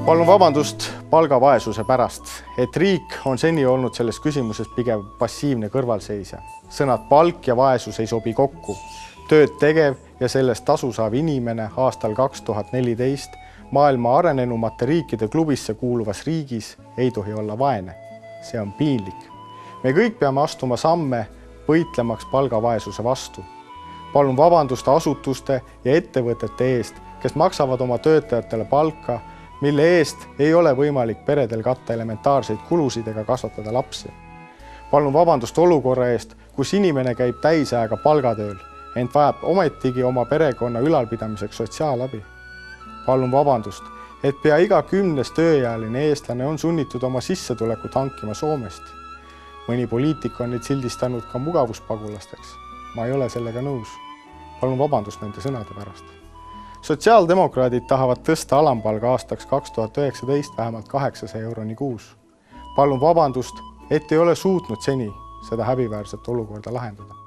Palun vabandust palgavaesuse pärast, et riik on seni olnud selles küsimuses pigem passiivne kõrvalseisja. Sõnad palk ja vaesus ei sobi kokku. Tööd tegev ja sellest tasu saav inimene aastal 2014 maailma arenenumate riikide klubisse kuuluvas riigis ei tohi olla vaene. See on piinlik. Me kõik peame astuma samme võitlemaks palgavaesuse vastu. Palun vabandust asutuste ja ettevõtete eest, kes maksavad oma töötajatele palka, mille eest ei ole võimalik peredel katta elementaarseid kulusid ega kasvatada lapsi. Palun vabandust olukorra eest, kus inimene käib täisajaga palgatööl, ent vajab ometigi oma perekonna ülalpidamiseks sotsiaalabi. Palun vabandust, et pea iga 10. tööealine eestlane on sunnitud oma sissetulekut hankima Soomest. Mõni poliitik on neid sildistanud ka mugavuspagulasteks. Ma ei ole sellega nõus. Palun vabandust nende sõnade pärast. Sotsiaaldemokraadid tahavad tõsta alampalga aastaks 2019 vähemalt 800 euroni kuus. Palun vabandust, et ei ole suutnud seni seda häbiväärset olukorda lahendada.